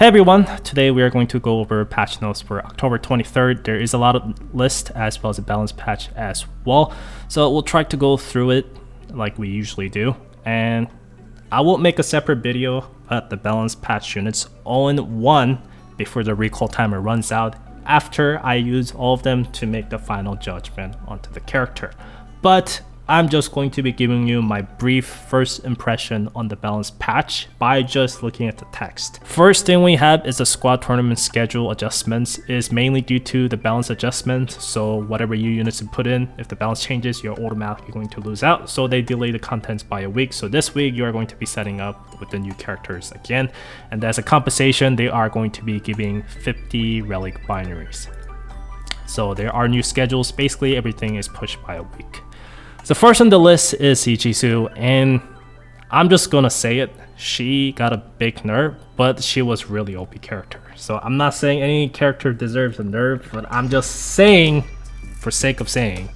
Hey everyone, today we are going to go over patch notes for October 23rd. There is a lot of list as well as a balance patch as well. So we'll try to go through it like we usually do. And I will make a separate video about the balance patch units all in one before the recall timer runs out after I use all of them to make the final judgment onto the character. But I'm just going to be giving you my brief first impression on the balance patch by just looking at the text. First thing we have is the squad tournament schedule adjustments is mainly due to the balance adjustment. So whatever you units you put in, if the balance changes, you're automatically going to lose out. So they delay the contents by a week. So this week you are going to be setting up with the new characters again. And as a compensation, they are going to be giving 50 relic binaries. So there are new schedules. Basically everything is pushed by a week. So first on the list is Ichiu, and I'm just gonna say it, she got a big nerf, but she was really OP character. So I'm not saying any character deserves a nerf, but I'm just saying, for sake of saying,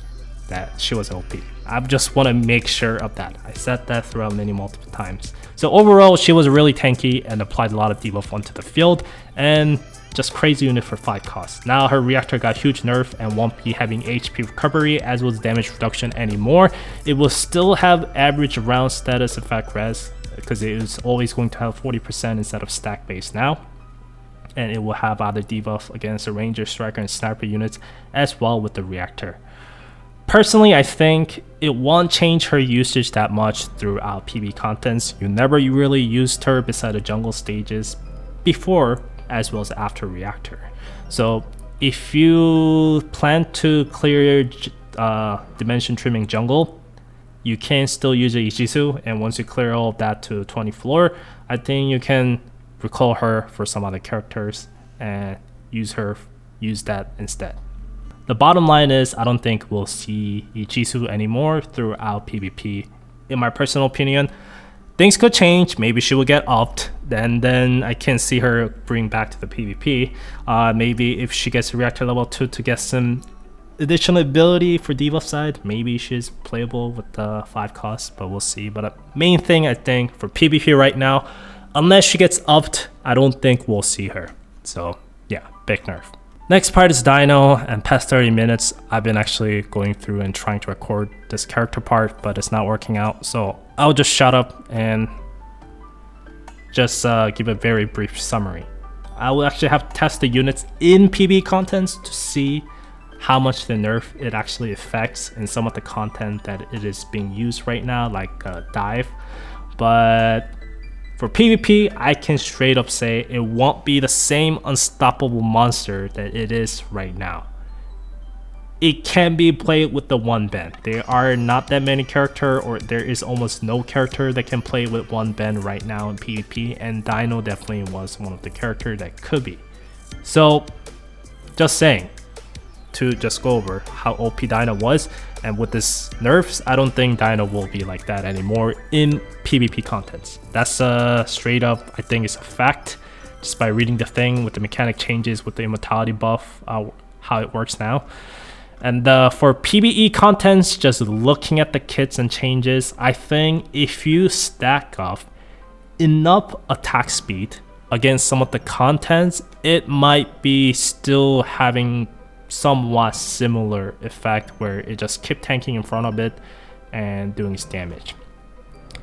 that she was OP. I just want to make sure of that. I said that throughout multiple times. So overall, she was really tanky and applied a lot of debuff onto the field, and just crazy unit for 5 costs. Now her reactor got huge nerf and won't be having HP recovery as well as damage reduction anymore. It will still have average round status effect res because it is always going to have 40% instead of stack base now. And it will have other debuff against the ranger, striker, and sniper units as well with the reactor. Personally, I think it won't change her usage that much throughout PB contents. You never really used her beside the jungle stages before as well as after reactor. So if you plan to clear dimension trimming jungle, you can still use a Ichiu, and once you clear all of that to 20 floor, I think you can recall her for some other characters and use that instead. The bottom line is I don't think we'll see Ichiu anymore throughout PvP. In my personal opinion, things could change. Maybe she will get upped. Then I can see her bring back to the PvP. Maybe if she gets reactor level 2 to get some additional ability for debuff side, maybe she's playable with the 5 costs, but we'll see. But the main thing I think for PvP right now, unless she gets upped, I don't think we'll see her. So yeah, big nerf. Next part is Dino, and past 30 minutes I've been actually going through and trying to record this character part, but it's not working out. So I'll just shut up and just give a very brief summary. I will actually have to test the units in PB contents to see how much the nerf it actually affects in some of the content that it is being used right now, like dive. But for PvP, I can straight up say it won't be the same unstoppable monster that it is right now. It can be played with the one band. There are not that many characters, or there is almost no character that can play with one band right now in PvP, and Dino definitely was one of the characters that could be. So just saying, to just go over how OP Dino was, and with this nerfs, I don't think Dino will be like that anymore in PvP contents. That's straight up, I think it's a fact, just by reading the thing with the mechanic changes with the immortality buff, how it works now. And for PvE contents, just looking at the kits and changes, I think if you stack up enough attack speed against some of the contents, it might be still having somewhat similar effect where it just keep tanking in front of it and doing its damage.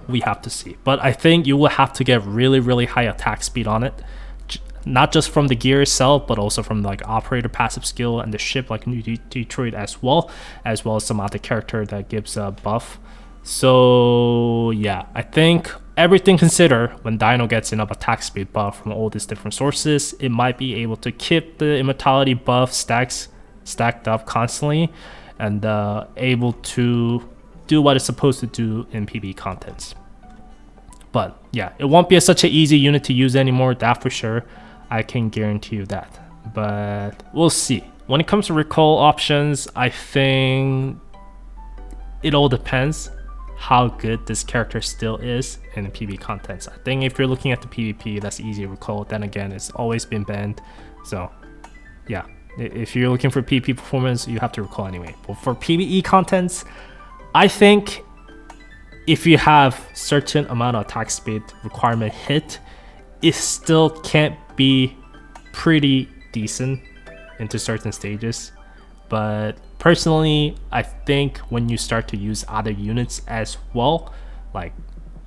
We have to see, but I think you will have to get really high attack speed on it, not just from the gear itself, but also from like operator passive skill and the ship like New Detroit as well as some other character that gives a buff. So yeah, I think everything considered, when Dino gets enough attack speed buff from all these different sources, it might be able to keep the immortality buff stacked up constantly and able to do what it's supposed to do in PvE contents. But yeah, it won't be such an easy unit to use anymore, that for sure. I can guarantee you that, but we'll see. When it comes to recall options, I think it all depends how good this character still is in the PvP contents. I think if you're looking at the PvP, that's easy to recall. Then again, it's always been banned. So yeah, if you're looking for PvP performance, you have to recall anyway. But for PvE contents, I think if you have certain amount of attack speed requirement hit, it still can't be pretty decent into certain stages. But personally, I think when you start to use other units as well, like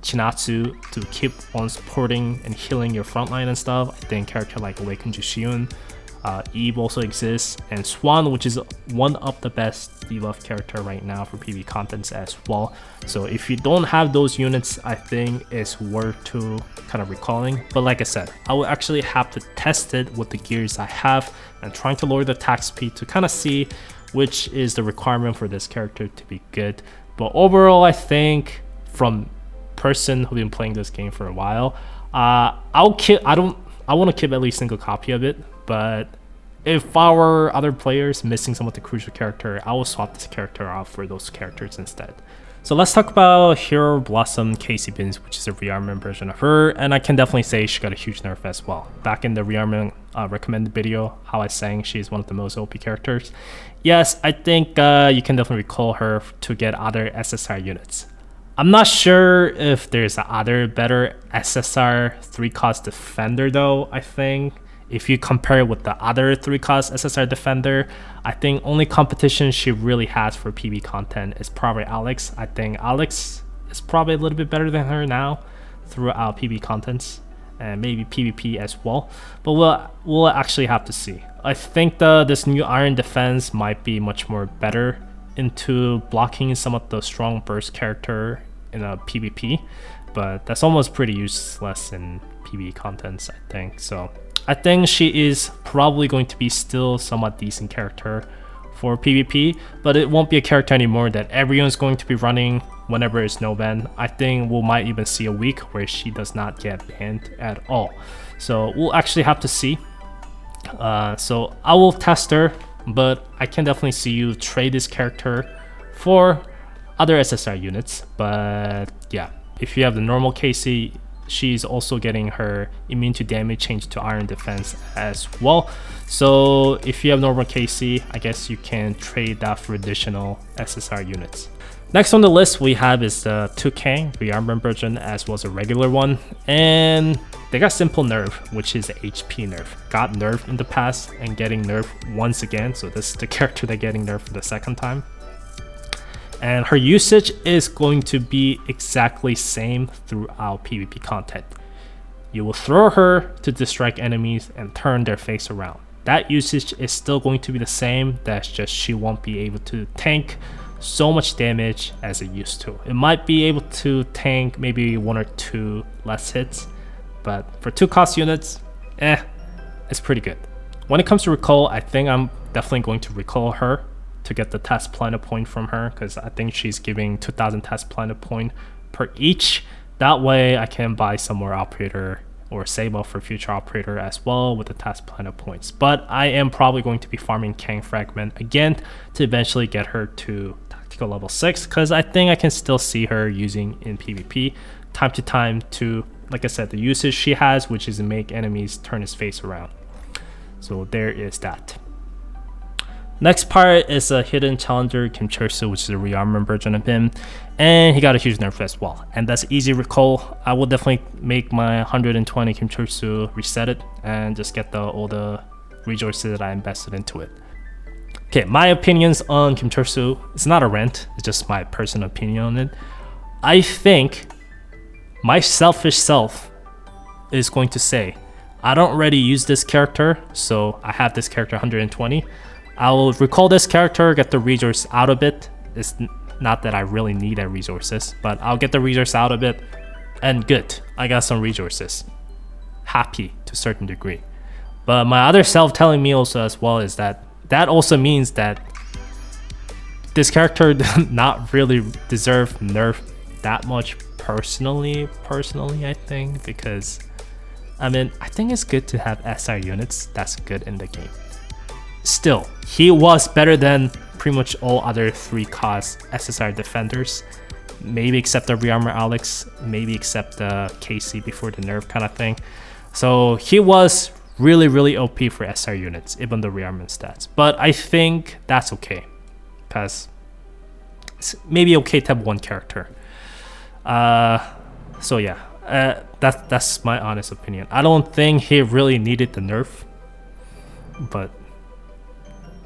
Chinatsu to keep on supporting and healing your frontline and stuff, I think character like Awakened Jushiun, Eve also exists, and Swan, which is one of the best debuff character right now for PvP contents as well. So if you don't have those units, I think it's worth to kind of recalling. But like I said, I will actually have to test it with the gears I have and trying to lower the attack speed to kind of see which is the requirement for this character to be good. But overall, I think from person who's been playing this game for a while, I want to keep at least single copy of it, but if our other players missing some of the crucial character, I will swap this character out for those characters instead. So let's talk about Hero Blossom Casey Bins, which is a rearmament version of her, and I can definitely say she got a huge nerf as well. Back in the rearmament recommended video, how I sang she's one of the most OP characters. Yes, I think you can definitely recall her to get other SSR units. I'm not sure if there's other better SSR 3-cost defender though. I think if you compare it with the other 3-cost SSR defender, I think only competition she really has for PB content is probably Alex. I think Alex is probably a little bit better than her now throughout PB contents and maybe PvP as well. But we'll actually have to see. I think this new Iron Defense might be much more better into blocking some of the strong burst character in a PvP, but that's almost pretty useless in PvE contents, I think. So I think she is probably going to be still somewhat decent character for PvP, but it won't be a character anymore that everyone's going to be running whenever it's no ban. I think we might even see a week where she does not get banned at all. So we'll actually have to see. So I will test her, but I can definitely see you trade this character for other SSR units. But yeah, if you have the normal KC, she's also getting her immune to damage changed to Iron Defense as well. So if you have normal KC, I guess you can trade that for additional SSR units. Next on the list we have is the 2K rearmament version as well as a regular one, and they got simple nerf, which is the HP nerf. Got nerfed in the past and getting nerfed once again, so this is the character they're getting nerfed for the second time. And her usage is going to be exactly same throughout PvP content. You will throw her to distract enemies and turn their face around. That usage is still going to be the same, that's just she won't be able to tank so much damage as it used to. It might be able to tank maybe 1 or 2 less hits, but for 2-cost units, it's pretty good. When it comes to recall, I think I'm definitely going to recall her to get the test planet point from her, because I think she's giving 2000 test planet point per each. That way I can buy some more operator or save up for future operator as well with the test planet points. But I am probably going to be farming Kang Fragment again to eventually get her to tactical level 6, because I think I can still see her using in PvP time to time to, like I said, the usage she has, which is to make enemies turn his face around. So there is that. Next part is a hidden challenger Kim Chursu, which is a rearmament version of him, and he got a huge nerf as well, and that's easy recall. I will definitely make my 120 Kim Chursu, reset it, and just get all the resources that I invested into it. Okay, my opinions on Kim Chursu, it's not a rant, it's just my personal opinion on it. I think my selfish self is going to say, I don't already use this character, so I have this character 120. I'll recall this character, get the resource out of it. It's not that I really need that resources, but I'll get the resource out of it, and good, I got some resources. Happy to a certain degree. But my other self telling me also as well is that also means that this character does not really deserve nerf that much personally I think, because I mean, I think it's good to have SR units that's good in the game. Still, he was better than pretty much all other 3-cost SSR defenders, maybe except the rearmor Alex, maybe except the KC before the nerf kind of thing. So he was really OP for SR units, even the rearmament stats. But I think that's okay, because it's maybe okay to have one character. So yeah, that's my honest opinion. I don't think he really needed the nerf, but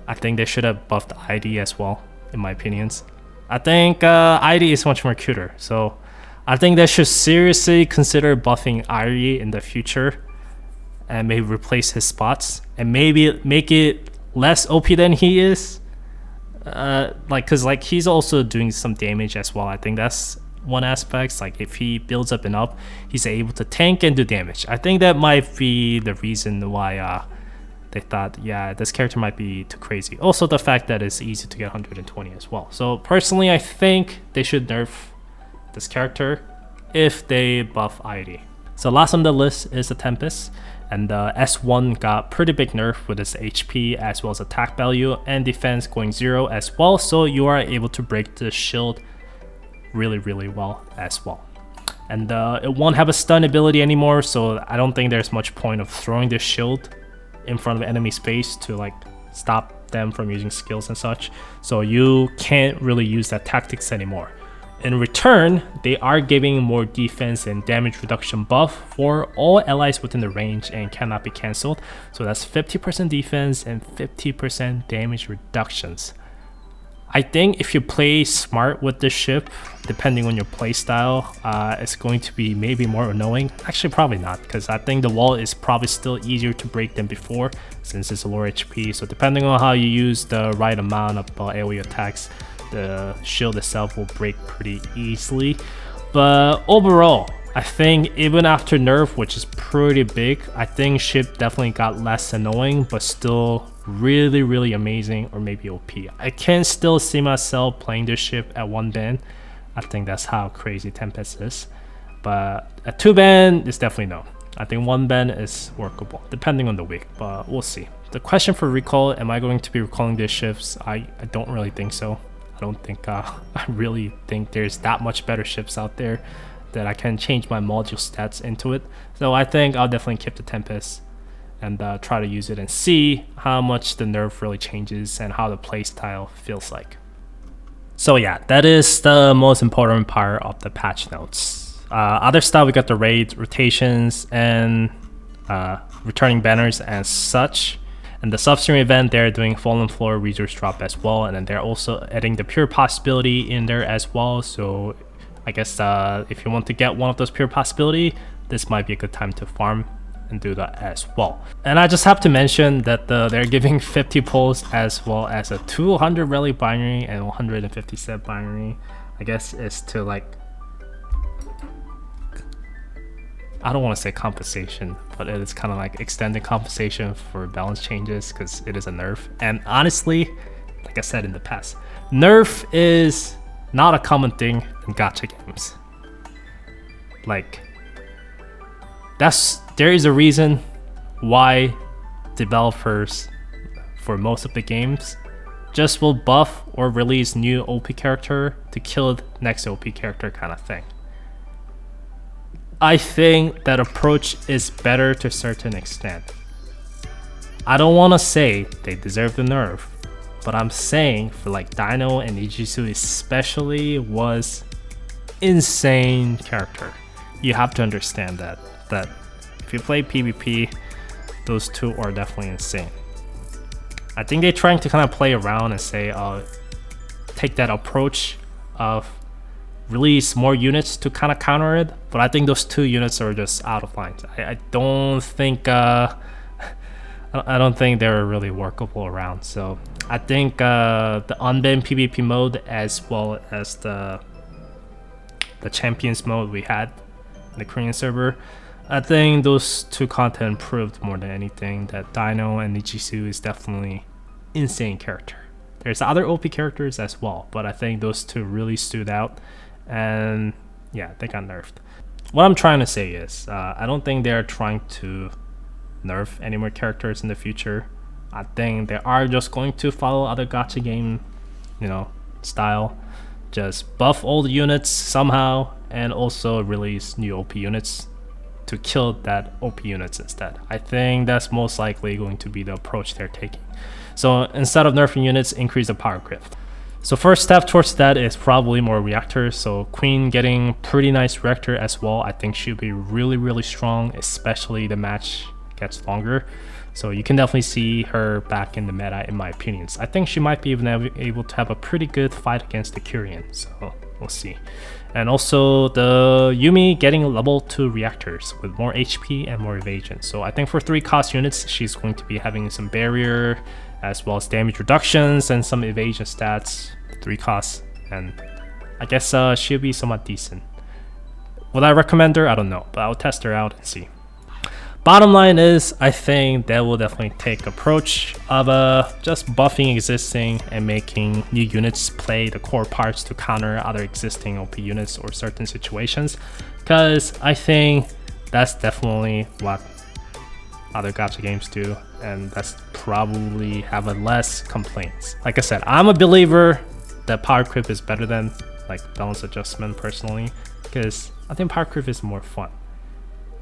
I think they should have buffed ID as well, in my opinions. I think ID is much more cuter, so I think they should seriously consider buffing ID in the future and maybe replace his spots and maybe make it less OP than he is. Cause he's also doing some damage as well. I think that's one aspect. Like if he builds up enough, he's able to tank and do damage. I think that might be the reason why they thought, yeah, this character might be too crazy. Also the fact that it's easy to get 120 as well. So personally, I think they should nerf this character if they buff ID. So last on the list is the Tempest, and the S1 got pretty big nerf with its HP as well as attack value and defense going 0 as well, so you are able to break the shield really well as well. And it won't have a stun ability anymore, so I don't think there's much point of throwing the shield in front of enemy space to like stop them from using skills and such, so you can't really use that tactics anymore. In return, they are giving more defense and damage reduction buff for all allies within the range and cannot be cancelled. So that's 50% defense and 50% damage reductions. I think if you play smart with this ship, depending on your playstyle, it's going to be maybe more annoying. Actually, probably not, because I think the wall is probably still easier to break than before since it's a lower HP. So depending on how you use the right amount of AoE attacks, the shield itself will break pretty easily. But overall, I think even after nerf, which is pretty big, I think ship definitely got less annoying, but still really amazing, or maybe OP. I can still see myself playing this ship at 1 ban. I think that's how crazy Tempest is. But at 2 ban, it's definitely no. I think 1 ban is workable, depending on the week, but we'll see. The question for recall, am I going to be recalling these ships? I don't really think so. I don't think I really think there's that much better ships out there that I can change my module stats into it. So I think I'll definitely keep the Tempest and try to use it and see how much the nerf really changes and how the playstyle feels like. So yeah, that is the most important part of the patch notes. Other stuff, we got the raid rotations and returning banners and such. And the substream event, they're doing Fallen Floor resource drop as well, and then they're also adding the pure possibility in there as well. So I guess if you want to get one of those pure possibility, this might be a good time to farm and do that as well. And I just have to mention that they're giving 50 pulls as well as a 200 relic binary and 150 set binary. I guess it's to like, I don't want to say compensation, but it is kind of like extended compensation for balance changes because it is a nerf. And honestly, like I said in the past, nerf is not a common thing in gacha games. Like, there is a reason why developers for most of the games just will buff or release new OP character to kill the next OP character kind of thing. I think that approach is better to a certain extent. I don't want to say they deserve the nerf, but I'm saying for like Dino and Ichiu especially was insane character. You have to understand that if you play PvP, those two are definitely insane. I think they're trying to kind of play around and say, take that approach of release more units to kind of counter it, but I think those 2 units are just out of line. I don't think I don't think they're really workable around. So I think the unbanned PvP mode as well as the champions mode we had in the Korean server, I think those 2 content proved more than anything that Dino and Ichiu is definitely insane character. There's other OP characters as well, but I think those 2 really stood out. And yeah, they got nerfed. What I'm trying to say is, I don't think they're trying to nerf any more characters in the future. I think they are just going to follow other gacha game, style. Just buff all the units somehow, and also release new OP units to kill that OP units instead. I think that's most likely going to be the approach they're taking. So instead of nerfing units, increase the power creep. So first step towards that is probably more reactors. So Queen getting pretty nice reactor as well. I think she'll be really strong, especially the match gets longer. So you can definitely see her back in the meta in my opinions. I think she might be even able to have a pretty good fight against the Kyrian. So we'll see. And also the Yumi getting level 2 reactors with more HP and more evasion. So I think for 3 cost units, she's going to be having some barrier as well as damage reductions and some evasion stats, 3 costs, and I guess she'll be somewhat decent. Would I recommend her? I don't know, but I'll test her out and see. Bottom line is, I think they will definitely take approach of just buffing existing and making new units play the core parts to counter other existing OP units or certain situations, because I think that's definitely what other gacha games do, and that's probably have a less complaints. Like I said, I'm a believer that power creep is better than like balance adjustment personally, because I think power creep is more fun.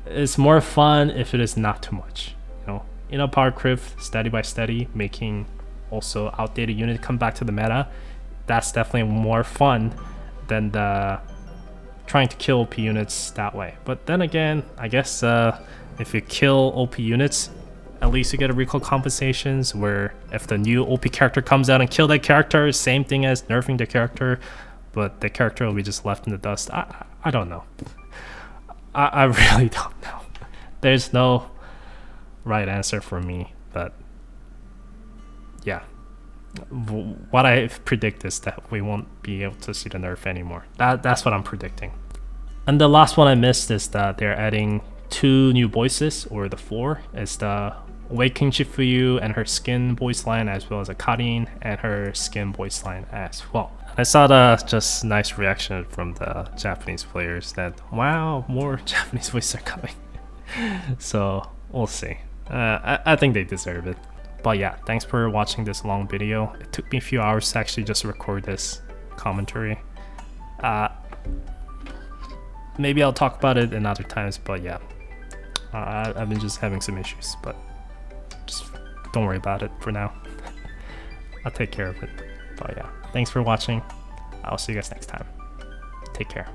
It's more fun if it is not too much, you know, power creep steady by steady, making also outdated unit come back to the meta. That's definitely more fun than the trying to kill OP units that way. But then again, I guess if you kill OP units, at least you get a recall compensations, where if the new OP character comes out and kill that character, same thing as nerfing the character, but the character will be just left in the dust. I don't know. I really don't know. There's no right answer for me, but yeah. What I predict is that we won't be able to see the nerf anymore. That's what I'm predicting. And the last one I missed is that they're adding 2 new voices, or the 4 is the Awakening Shifuyu and her skin voice line, as well as a Karin and her skin voice line as well. I saw the just nice reaction from the Japanese players that, wow, more Japanese voices are coming. So we'll see. I think they deserve it. But yeah, thanks for watching this long video. It took me a few hours to actually just record this commentary. Maybe I'll talk about it in other times, but yeah. I've been just having some issues, but just don't worry about it for now. I'll take care of it. But yeah, thanks for watching. I'll see you guys next time. Take care.